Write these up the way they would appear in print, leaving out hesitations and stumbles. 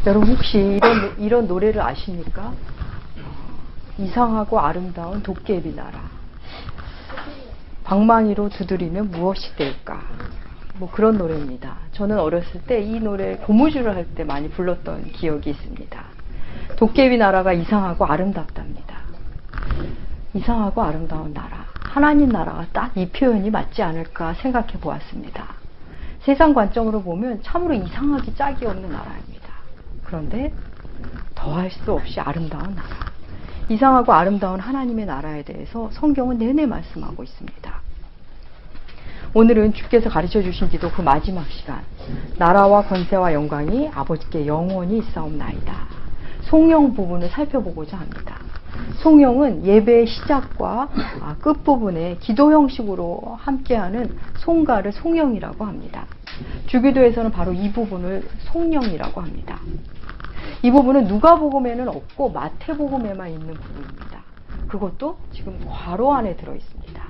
여러분 혹시 이런 노래를 아십니까? 이상하고 아름다운 도깨비 나라. 방망이로 두드리면 무엇이 될까? 뭐 그런 노래입니다. 저는 어렸을 때 이 노래 고무줄을 할 때 많이 불렀던 기억이 있습니다. 도깨비 나라가 이상하고 아름답답니다. 이상하고 아름다운 나라. 하나님 나라가 딱 이 표현이 맞지 않을까 생각해 보았습니다. 세상 관점으로 보면 참으로 이상하기 짝이 없는 나라입니다. 그런데 더할 수 없이 아름다운 나라. 이상하고 아름다운 하나님의 나라에 대해서 성경은 내내 말씀하고 있습니다. 오늘은 주께서 가르쳐 주신 기도 그 마지막 시간. 나라와 권세와 영광이 아버지께 영원히 있사옵나이다. 송영 부분을 살펴보고자 합니다. 송영은 예배의 시작과 끝부분에 기도 형식으로 함께하는 송가를 송영이라고 합니다. 주기도에서는 바로 이 부분을 송영이라고 합니다. 이 부분은 누가복음에는 없고 마태복음에만 있는 부분입니다. 그것도 지금 괄호 안에 들어있습니다.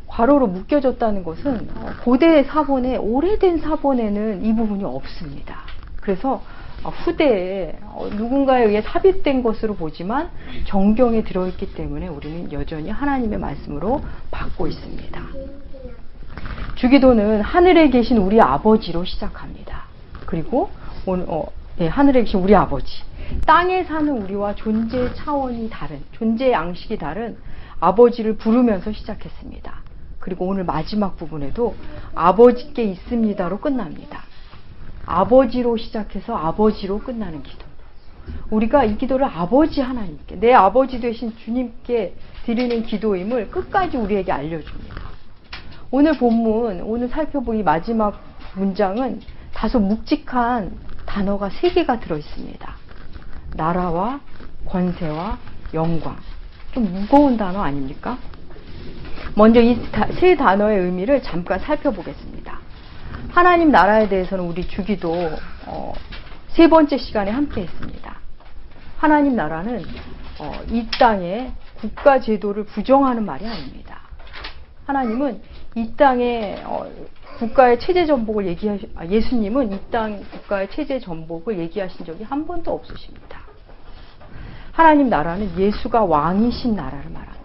괄호로 묶여졌다는 것은 고대 사본에, 오래된 사본에는 이 부분이 없습니다. 그래서 후대에 누군가에 의해 삽입된 것으로 보지만 정경에 들어있기 때문에 우리는 여전히 하나님의 말씀으로 받고 있습니다. 주기도는 하늘에 계신 우리 아버지로 시작합니다. 그리고 하늘에 계신 우리 아버지, 땅에 사는 우리와 존재 차원이 다른, 존재 양식이 다른 아버지를 부르면서 시작했습니다. 그리고 오늘 마지막 부분에도 아버지께 있습니다로 끝납니다. 아버지로 시작해서 아버지로 끝나는 기도. 우리가 이 기도를 아버지 하나님께, 내 아버지 되신 주님께 드리는 기도임을 끝까지 우리에게 알려줍니다. 오늘 본문, 오늘 살펴볼 이 마지막 문장은 다소 묵직한 단어가 3개가 들어있습니다. 나라와 권세와 영광. 좀 무거운 단어 아닙니까? 먼저 이 세 단어의 의미를 잠깐 살펴보겠습니다. 하나님 나라에 대해서는 우리 주기도 3번째 시간에 함께 했습니다. 하나님 나라는 이 땅의 국가 제도를 부정하는 말이 아닙니다. 하나님은 이 땅의 국가의 체제 전복을 예수님은 이 땅 국가의 체제 전복을 얘기하신 적이 한 번도 없으십니다. 하나님 나라는 예수가 왕이신 나라를 말합니다.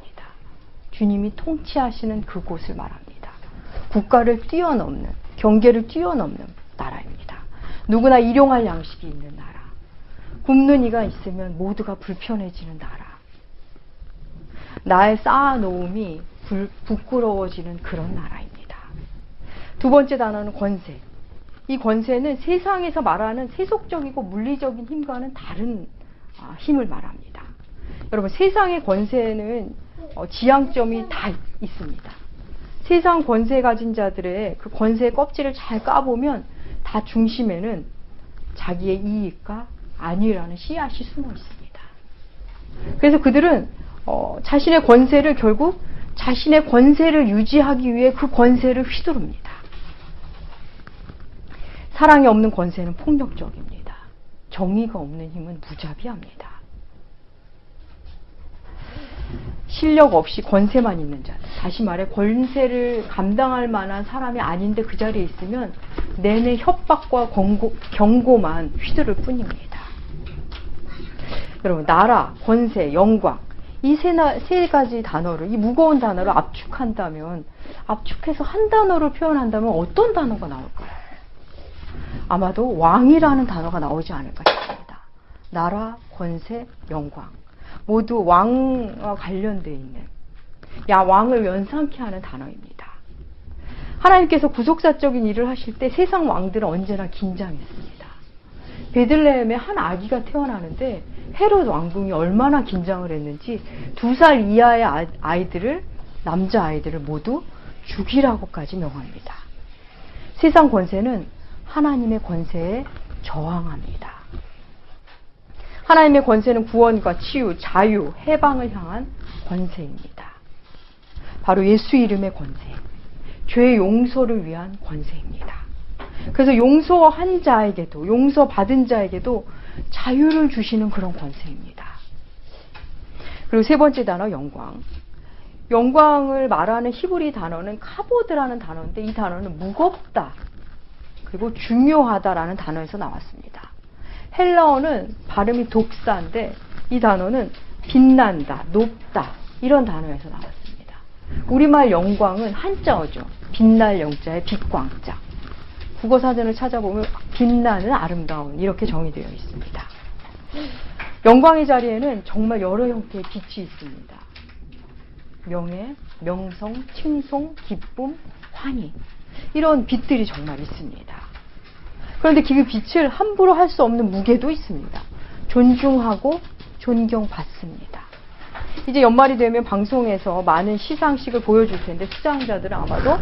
주님이 통치하시는 그곳을 말합니다. 국가를 뛰어넘는, 경계를 뛰어넘는 나라입니다. 누구나 일용할 양식이 있는 나라. 굶는 이가 있으면 모두가 불편해지는 나라. 나의 쌓아놓음이 부끄러워지는 그런 나라입니다. 두 번째 단어는 권세. 이 권세는 세상에서 말하는 세속적이고 물리적인 힘과는 다른 힘을 말합니다. 여러분, 세상의 권세는 지향점이 다 있습니다. 세상 권세 가진 자들의 그 권세의 껍질을 잘 까보면 다 중심에는 자기의 이익과 안위라는 씨앗이 숨어 있습니다. 그래서 그들은 자신의 권세를 결국 자신의 권세를 유지하기 위해 그 권세를 휘두릅니다. 사랑이 없는 권세는 폭력적입니다. 정의가 없는 힘은 무자비합니다. 실력 없이 권세만 있는 자들, 다시 말해 권세를 감당할 만한 사람이 아닌데 그 자리에 있으면 내내 협박과 경고만 휘두를 뿐입니다. 여러분, 나라, 권세, 영광, 이 세 가지 단어를, 이 무거운 단어를 압축해서 한 단어로 표현한다면 어떤 단어가 나올까요? 아마도 왕이라는 단어가 나오지 않을까 싶습니다. 나라, 권세, 영광. 모두 왕과 관련되어 있는, 왕을 연상케 하는 단어입니다. 하나님께서 구속사적인 일을 하실 때 세상 왕들은 언제나 긴장했습니다. 베들레헴에 한 아기가 태어나는데 헤롯 왕궁이 얼마나 긴장을 했는지 2살 이하의 남자아이들을 모두 죽이라고까지 명합니다. 세상 권세는 하나님의 권세에 저항합니다. 하나님의 권세는 구원과 치유, 자유, 해방을 향한 권세입니다. 바로 예수 이름의 권세, 죄 용서를 위한 권세입니다. 그래서 용서한 자에게도, 용서받은 자에게도 자유를 주시는 그런 권세입니다. 그리고 세 번째 단어, 영광. 영광을 말하는 히브리 단어는 카보드라는 단어인데 이 단어는 무겁다, 그리고 중요하다라는 단어에서 나왔습니다. 헬라어는 발음이 독사인데 이 단어는 빛난다, 높다 이런 단어에서 나왔습니다. 우리말 영광은 한자어죠. 빛날 영자에 빛광자. 국어사전을 찾아보면 빛나는 아름다운 이렇게 정의되어 있습니다. 영광의 자리에는 정말 여러 형태의 빛이 있습니다. 명예, 명성, 칭송, 기쁨, 환희 이런 빛들이 정말 있습니다. 그런데 그 빛을 함부로 할 수 없는 무게도 있습니다. 존중하고 존경받습니다. 이제 연말이 되면 방송에서 많은 시상식을 보여줄 텐데 수상자들은 아마도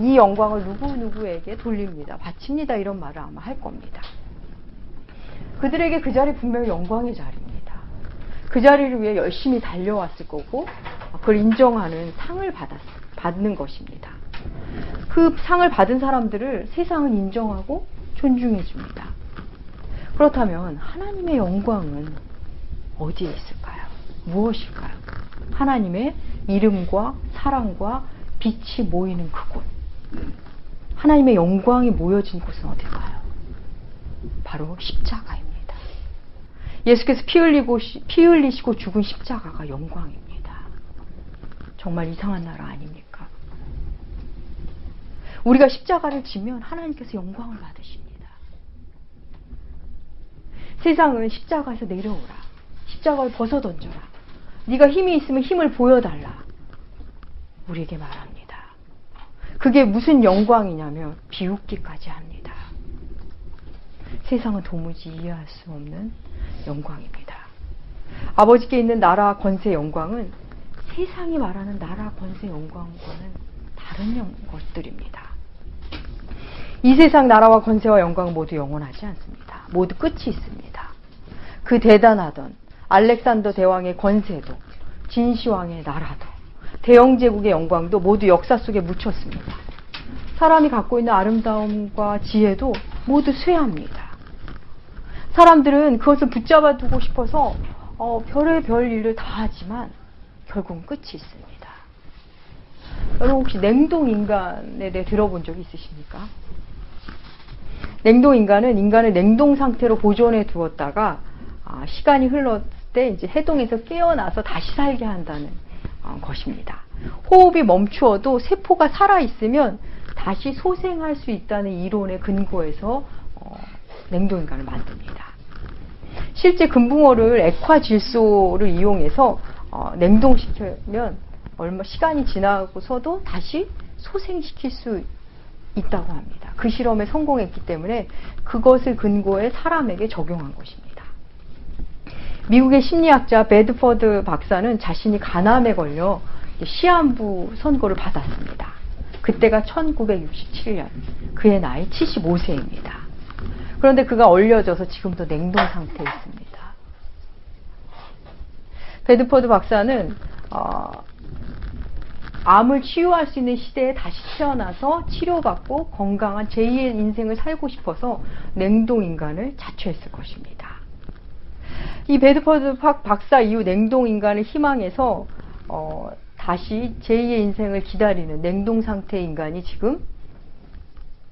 이 영광을 누구누구에게 돌립니다. 바칩니다. 이런 말을 아마 할 겁니다. 그들에게 그 자리 분명히 영광의 자리입니다. 그 자리를 위해 열심히 달려왔을 거고 그걸 인정하는 상을 받는 것입니다. 그 상을 받은 사람들을 세상은 인정하고 존중해 줍니다. 그렇다면 하나님의 영광은 어디에 있을까요? 무엇일까요? 하나님의 이름과 사랑과 빛이 모이는 그곳. 하나님의 영광이 모여진 곳은 어딜까요? 바로 십자가입니다. 예수께서 피 흘리시고 죽은 십자가가 영광입니다. 정말 이상한 나라 아닙니까? 우리가 십자가를 지면 하나님께서 영광을 받으십니다. 세상은 십자가에서 내려오라. 십자가를 벗어던져라. 네가 힘이 있으면 힘을 보여달라. 우리에게 말합니다. 그게 무슨 영광이냐면 비웃기까지 합니다. 세상은 도무지 이해할 수 없는 영광입니다. 아버지께 있는 나라 권세 영광은 세상이 말하는 나라 권세 영광과는 다른 것들입니다. 이 세상 나라와 권세와 영광은 모두 영원하지 않습니다. 모두 끝이 있습니다. 그 대단하던 알렉산더 대왕의 권세도 진시황의 나라도 대영제국의 영광도 모두 역사 속에 묻혔습니다. 사람이 갖고 있는 아름다움과 지혜도 모두 쇠합니다. 사람들은 그것을 붙잡아 두고 싶어서 별의별 일을 다 하지만 결국은 끝이 있습니다. 여러분 혹시 냉동인간에 대해 들어본 적이 있으십니까? 냉동인간은 인간을 냉동 상태로 보존해 두었다가 시간이 흘렀을 때 이제 해동해서 깨어나서 다시 살게 한다는 것입니다. 호흡이 멈추어도 세포가 살아있으면 다시 소생할 수 있다는 이론의 근거에서 냉동인간을 만듭니다. 실제 금붕어를 액화질소를 이용해서 냉동시키면 얼마 시간이 지나고서도 다시 소생시킬 수 있다고 합니다. 그 실험에 성공했기 때문에 그것을 근거에 사람에게 적용한 것입니다. 미국의 심리학자 베드퍼드 박사는 자신이 간암에 걸려 시한부 선고를 받았습니다. 그때가 1967년. 그의 나이 75세입니다. 그런데 그가 얼려져서 지금도 냉동 상태에 있습니다. 베드퍼드 박사는 암을 치유할 수 있는 시대에 다시 태어나서 치료받고 건강한 제2의 인생을 살고 싶어서 냉동인간을 자초했을 것입니다. 이 베드퍼드 박사 이후 냉동인간을 희망해서 다시 제2의 인생을 기다리는 냉동 상태의 인간이 지금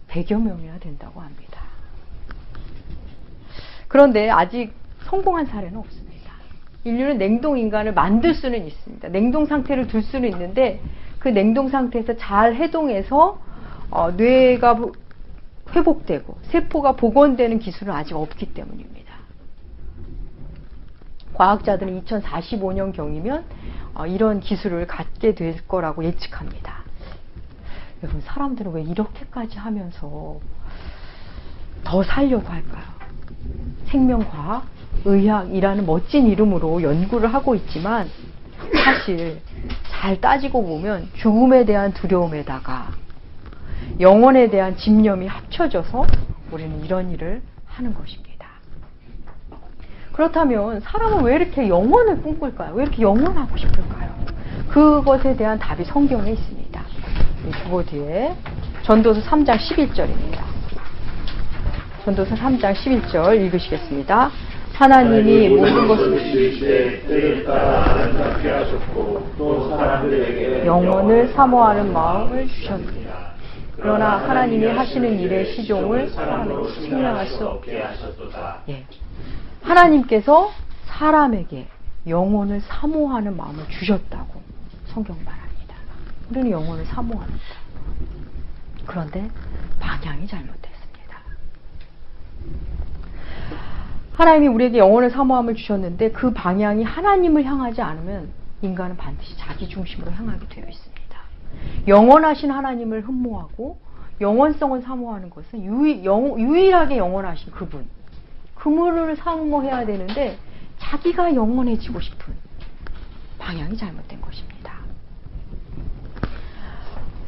100여 명이나 된다고 합니다. 그런데 아직 성공한 사례는 없습니다. 인류는 냉동인간을 만들 수는 있습니다. 냉동 상태를 둘 수는 있는데 그 냉동 상태에서 잘 해동해서 뇌가 회복되고 세포가 복원되는 기술은 아직 없기 때문입니다. 과학자들은 2045년경이면 이런 기술을 갖게 될 거라고 예측합니다. 여러분, 사람들은 왜 이렇게까지 하면서 더 살려고 할까요? 생명과학, 의학이라는 멋진 이름으로 연구를 하고 있지만 사실 잘 따지고 보면 죽음에 대한 두려움에다가 영혼에 대한 집념이 합쳐져서 우리는 이런 일을 하는 것입니다. 그렇다면 사람은 왜 이렇게 영혼을 꿈꿀까요? 왜 이렇게 영원하고 싶을까요? 그것에 대한 답이 성경에 있습니다. 이 주보 뒤에 전도서 3장 11절입니다. 전도서 3장 11절 읽으시겠습니다. 하나님이 모든 것을 영혼을 사모하는 마음을 주셨습니다. 그러나 하나님이 하시는 일의 시종을 사람에게 측량할 수 없게 하셨도다. 예. 하나님께서 사람에게 영혼을 사모하는 마음을 주셨다고 성경 말합니다. 우리는 영혼을 사모합니다. 그런데 방향이 잘못됐습니다. 하나님이 우리에게 영혼을 사모함을 주셨는데 그 방향이 하나님을 향하지 않으면 인간은 반드시 자기 중심으로 향하게 되어 있습니다. 영원하신 하나님을 흠모하고 영원성을 사모하는 것은 유일하게 영원하신 그분을 사모해야 되는데 자기가 영원해지고 싶은 방향이 잘못된 것입니다.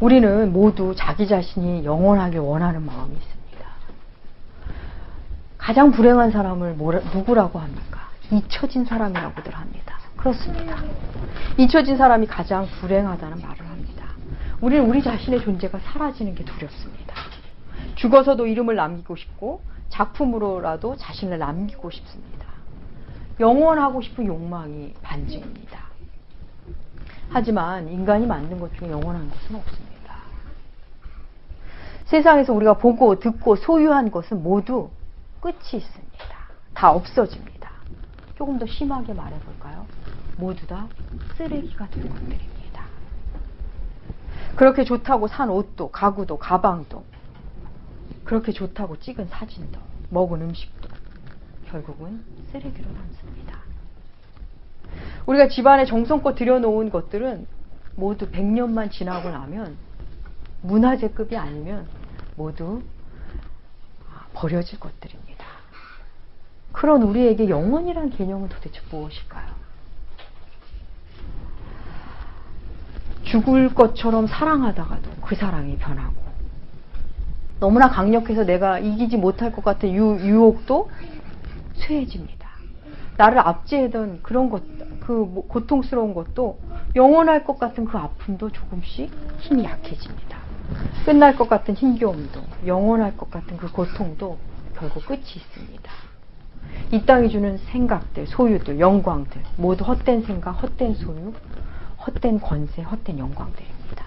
우리는 모두 자기 자신이 영원하길 원하는 마음이 있습니다. 가장 불행한 사람을 누구라고 합니까? 잊혀진 사람이라고들 합니다. 그렇습니다. 잊혀진 사람이 가장 불행하다는 말을 합니다. 우리는 우리 자신의 존재가 사라지는 게 두렵습니다. 죽어서도 이름을 남기고 싶고 작품으로라도 자신을 남기고 싶습니다. 영원하고 싶은 욕망이 반증입니다. 하지만 인간이 만든 것 중에 영원한 것은 없습니다. 세상에서 우리가 보고 듣고 소유한 것은 모두 끝이 있습니다. 다 없어집니다. 조금 더 심하게 말해볼까요? 모두 다 쓰레기가 된 것들입니다. 그렇게 좋다고 산 옷도, 가구도, 가방도, 그렇게 좋다고 찍은 사진도, 먹은 음식도 결국은 쓰레기로 남습니다. 우리가 집안에 정성껏 들여놓은 것들은 모두 100년만 지나고 나면 문화재급이 아니면 모두 버려질 것들입니다. 그런 우리에게 영혼이라는 개념은 도대체 무엇일까요? 죽을 것처럼 사랑하다가도 그 사랑이 변하고 너무나 강력해서 내가 이기지 못할 것 같은 유혹도 쇠해집니다. 나를 압제하던 그런 것, 그 고통스러운 것도 영원할 것 같은 그 아픔도 조금씩 힘이 약해집니다. 끝날 것 같은 힘겨움도 영원할 것 같은 그 고통도 결국 끝이 있습니다. 이 땅이 주는 생각들, 소유들, 영광들 모두 헛된 생각, 헛된 소유, 헛된 권세, 헛된 영광들입니다.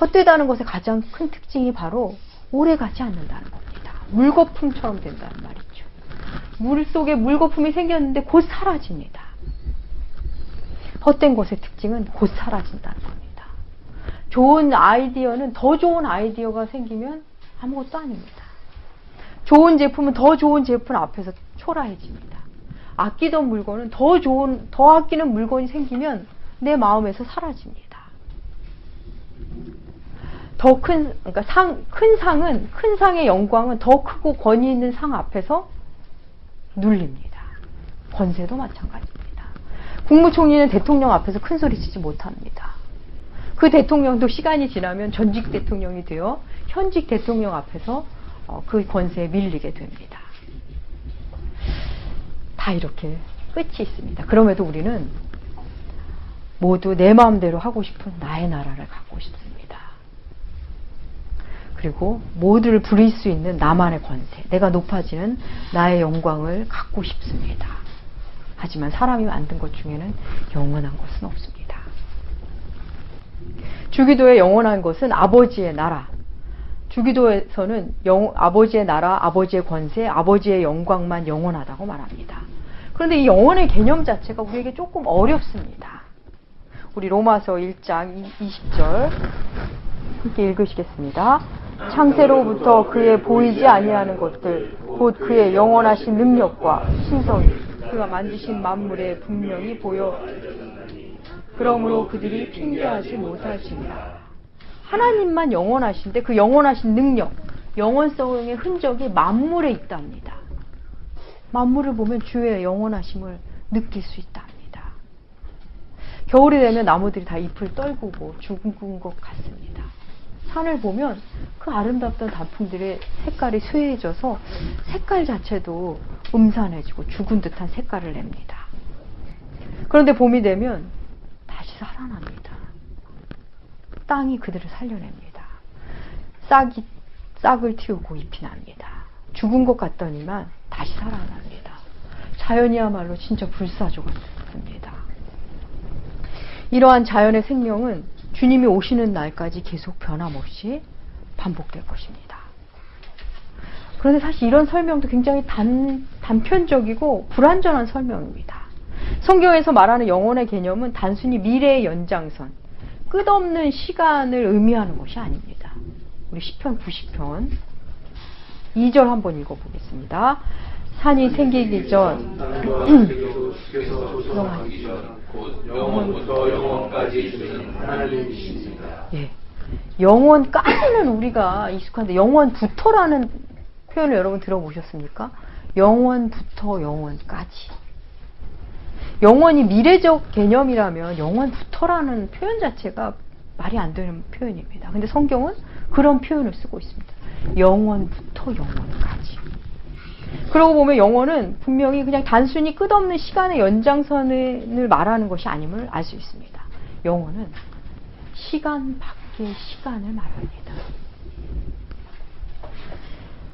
헛되다는 것의 가장 큰 특징이 바로 오래가지 않는다는 겁니다. 물거품처럼 된다는 말이죠. 물 속에 물거품이 생겼는데 곧 사라집니다. 헛된 것의 특징은 곧 사라진다는 겁니다. 좋은 아이디어는 더 좋은 아이디어가 생기면 아무것도 아닙니다. 좋은 제품은 더 좋은 제품 앞에서 초라해집니다. 아끼던 물건은 더 아끼는 물건이 생기면 내 마음에서 사라집니다. 그러니까 큰 상의 영광은 더 크고 권위 있는 상 앞에서 눌립니다. 권세도 마찬가지입니다. 국무총리는 대통령 앞에서 큰 소리 치지 못합니다. 그 대통령도 시간이 지나면 전직 대통령이 되어 현직 대통령 앞에서 그 권세에 밀리게 됩니다. 다 이렇게 끝이 있습니다. 그럼에도 우리는 모두 내 마음대로 하고 싶은 나의 나라를 갖고 싶습니다. 그리고 모두를 부릴 수 있는 나만의 권세, 내가 높아지는 나의 영광을 갖고 싶습니다. 하지만 사람이 만든 것 중에는 영원한 것은 없습니다. 주기도의 영원한 것은 아버지의 나라, 주기도에서는 아버지의 나라, 아버지의 권세, 아버지의 영광만 영원하다고 말합니다. 그런데 이 영혼의 개념 자체가 우리에게 조금 어렵습니다. 우리 로마서 1장 20절 함께 읽으시겠습니다. 창세로부터 그의 보이지 아니하는 것들 곧 그의 영원하신 능력과 신성이 그가 만드신 만물에 분명히 보여 그러므로 그들이 핑계하지 못할지니라. 하나님만 영원하신데 그 영원하신 능력, 영원성의 흔적이 만물에 있답니다. 만물을 보면 주의 영원하심을 느낄 수 있답니다. 겨울이 되면 나무들이 다 잎을 떨구고 죽은 것 같습니다. 산을 보면 그 아름답던 단풍들의 색깔이 쇠해져서 색깔 자체도 음산해지고 죽은 듯한 색깔을 냅니다. 그런데 봄이 되면 다시 살아납니다. 땅이 그들을 살려냅니다. 싹을 틔우고 잎이 납니다. 죽은 것 같더니만 다시 살아납니다. 자연이야말로 진짜 불사조 같습니다. 이러한 자연의 생명은 주님이 오시는 날까지 계속 변함없이 반복될 것입니다. 그런데 사실 이런 설명도 굉장히 단편적이고 불완전한 설명입니다. 성경에서 말하는 영원의 개념은 단순히 미래의 연장선, 끝없는 시간을 의미하는 것이 아닙니다. 우리 시편 90편 2절 한번 읽어보겠습니다. 산이 생기기 전 영원부터 영원까지 주는 하나님이십니다. 예, 영원까지는 우리가 익숙한데 영원부터라는 표현을 여러분 들어보셨습니까? 영원부터 영원까지. 영원이 미래적 개념이라면 영원부터라는 표현 자체가 말이 안 되는 표현입니다. 근데 성경은 그런 표현을 쓰고 있습니다. 영원부터 영원까지. 그러고 보면 영원은 분명히 그냥 단순히 끝없는 시간의 연장선을 말하는 것이 아님을 알 수 있습니다. 영원은 시간 밖의 시간을 말합니다.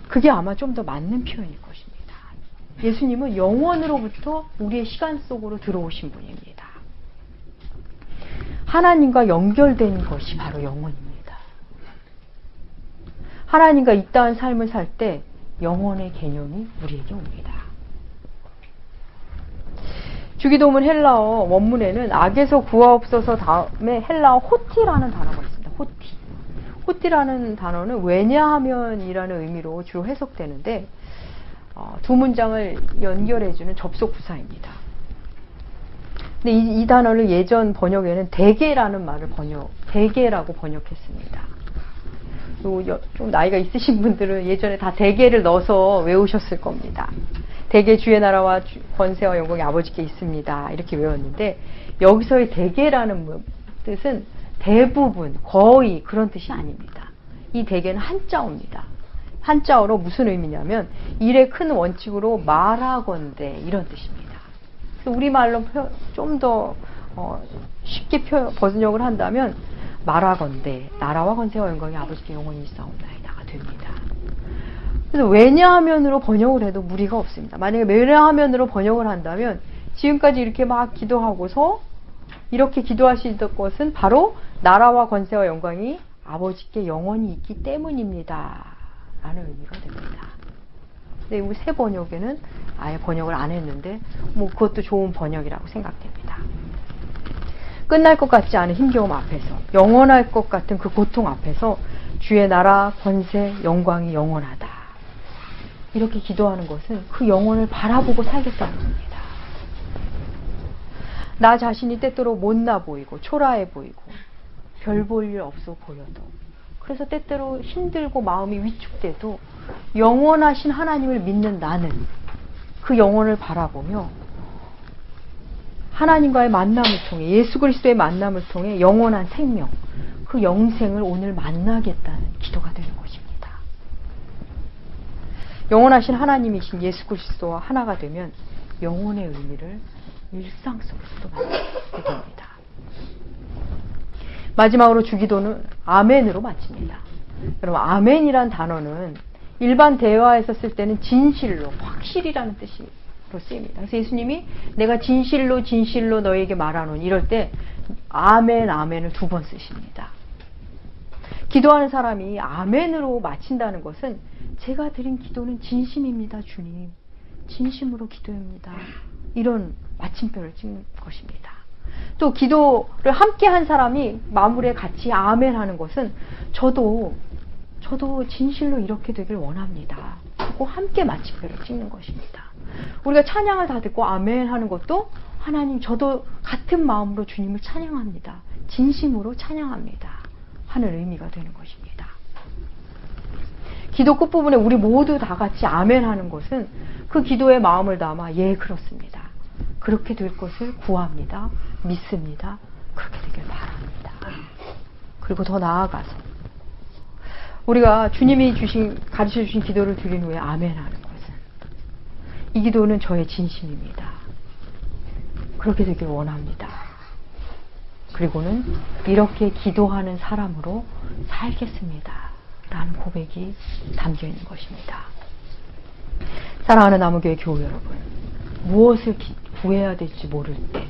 그게 아마 좀 더 맞는 표현일 것입니다. 예수님은 영원으로부터 우리의 시간 속으로 들어오신 분입니다. 하나님과 연결된 것이 바로 영원입니다. 하나님과 이따한 삶을 살 때 영원의 개념이 우리에게 옵니다. 주기도문 헬라어 원문에는 악에서 구하옵소서 다음에 헬라어 호티라는 단어가 있습니다. 호티. 호티라는 단어는 왜냐하면이라는 의미로 주로 해석되는데 두 문장을 연결해주는 접속 부사입니다. 근데 이 단어를 예전 번역에는 대개라는 말을 대개라고 번역했습니다. 좀 나이가 있으신 분들은 예전에 다 대개를 넣어서 외우셨을 겁니다. 대개 주의 나라와 권세와 영광이 아버지께 있습니다. 이렇게 외웠는데 여기서의 대개라는 뜻은 대부분, 거의 그런 뜻이 아닙니다. 이 대개는 한자어입니다. 한자어로 무슨 의미냐면 일의 큰 원칙으로 말하건대 이런 뜻입니다. 우리말로 좀 더 쉽게 번역을 한다면 말하건대 나라와 권세와 영광이 아버지께 영원히 있사옵나이다가 됩니다. 그래서 왜냐하면으로 번역을 해도 무리가 없습니다. 만약에 왜냐하면으로 번역을 한다면 지금까지 이렇게 막 기도하고서 이렇게 기도하시던 것은 바로 나라와 권세와 영광이 아버지께 영원히 있기 때문입니다. 라는 의미가 됩니다. 근데 이 새 번역에는 아예 번역을 안 했는데 그것도 좋은 번역이라고 생각됩니다. 끝날 것 같지 않은 힘겨움 앞에서 영원할 것 같은 그 고통 앞에서 주의 나라, 권세, 영광이 영원하다. 이렇게 기도하는 것은 그 영혼을 바라보고 살겠다는 겁니다. 나 자신이 때때로 못나 보이고 초라해 보이고 별 볼 일 없어 보여도 그래서 때때로 힘들고 마음이 위축돼도 영원하신 하나님을 믿는 나는 그 영혼을 바라보며 하나님과의 만남을 통해 예수 그리스도의 만남을 통해 영원한 생명 그 영생을 오늘 만나겠다는 기도가 되는 것입니다. 영원하신 하나님이신 예수 그리스도와 하나가 되면 영혼의 의미를 일상 속에서도 만나게 됩니다. 마지막으로 주기도는 아멘으로 마칩니다. 여러분 아멘이란 단어는 일반 대화에서 쓸 때는 진실로 확실이라는 뜻으로 쓰입니다. 그래서 예수님이 내가 진실로 진실로 너에게 말하노니 이럴 때 아멘 아멘을 2번 쓰십니다. 기도하는 사람이 아멘으로 마친다는 것은 제가 드린 기도는 진심입니다 주님, 진심으로 기도합니다, 이런 마침표를 찍는 것입니다. 또 기도를 함께 한 사람이 마무리에 같이 아멘 하는 것은 저도 진실로 이렇게 되길 원합니다 하고 함께 마침표를 찍는 것입니다. 우리가 찬양을 다 듣고 아멘 하는 것도 하나님 저도 같은 마음으로 주님을 찬양합니다, 진심으로 찬양합니다 하는 의미가 되는 것입니다. 기도 끝부분에 우리 모두 다 같이 아멘 하는 것은 그 기도의 마음을 담아 예 그렇습니다, 그렇게 될 것을 구합니다, 믿습니다, 그렇게 되길 바랍니다. 그리고 더 나아가서 우리가 주님이 가르쳐 주신 기도를 드린 후에 아멘 하는 것은 이 기도는 저의 진심입니다, 그렇게 되길 원합니다, 그리고는 이렇게 기도하는 사람으로 살겠습니다 라는 고백이 담겨 있는 것입니다. 사랑하는 남은교회 교우 여러분, 무엇을 구해야 될지 모를 때,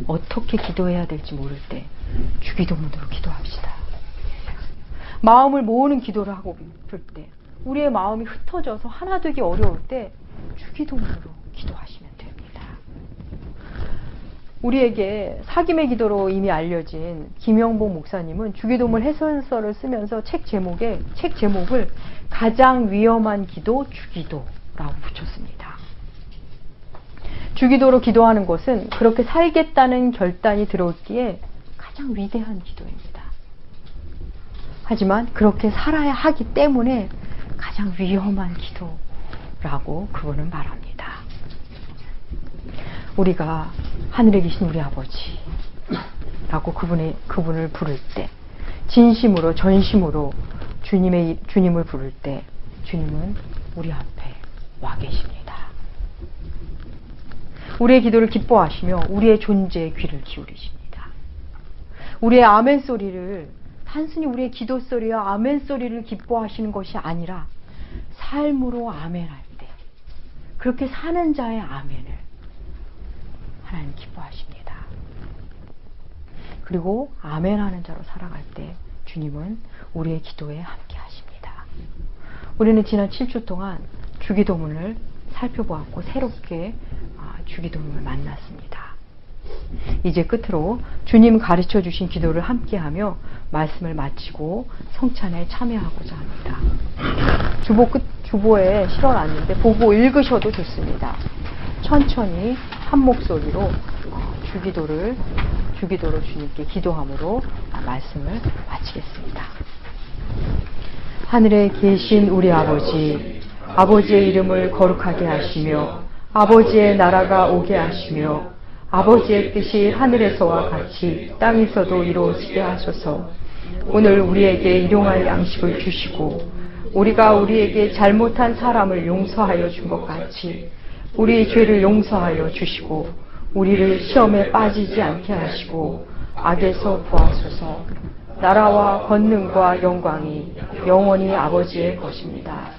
어떻게 기도해야 될지 모를 때 주기도문으로 기도합시다. 마음을 모으는 기도를 하고 싶을 때, 우리의 마음이 흩어져서 하나 되기 어려울 때 주기도문으로 기도하시면 됩니다. 우리에게 사김의 기도로 이미 알려진 김영복 목사님은 주기도문 해설서를 쓰면서 책 제목을 가장 위험한 기도 주기도라고 붙였습니다. 주기도로 기도하는 것은 그렇게 살겠다는 결단이 들어올기에 가장 위대한 기도입니다. 하지만 그렇게 살아야 하기 때문에 가장 위험한 기도라고 그분은 말합니다. 우리가 하늘에 계신 우리 아버지라고 그분을 부를 때, 진심으로 전심으로 주님을 부를 때 주님은 우리 앞에 와 계십니다. 우리의 기도를 기뻐하시며 우리의 존재에 귀를 기울이십니다. 우리의 아멘 소리를, 단순히 우리의 기도 소리와 아멘 소리를 기뻐하시는 것이 아니라 삶으로 아멘할 때, 그렇게 사는 자의 아멘을 하나님 기뻐하십니다. 그리고 아멘하는 자로 살아갈 때 주님은 우리의 기도에 함께 하십니다. 우리는 지난 7주 동안 주기도문을 살펴보았고 새롭게 주기도문을 만났습니다. 이제 끝으로 주님 가르쳐 주신 기도를 함께하며 말씀을 마치고 성찬에 참여하고자 합니다. 주보에 실어놨는데 보고 읽으셔도 좋습니다. 천천히 한 목소리로 주기도로 주님께 기도함으로 말씀을 마치겠습니다. 하늘에 계신 우리 아버지, 아버지의 이름을 거룩하게 하시며 아버지의 나라가 오게 하시며 아버지의 뜻이 하늘에서와 같이 땅에서도 이루어지게 하소서. 오늘 우리에게 일용할 양식을 주시고 우리가 우리에게 잘못한 사람을 용서하여 준 것 같이 우리 죄를 용서하여 주시고 우리를 시험에 빠지지 않게 하시고 악에서 구하소서. 나라와 권능과 영광이 영원히 아버지의 것입니다.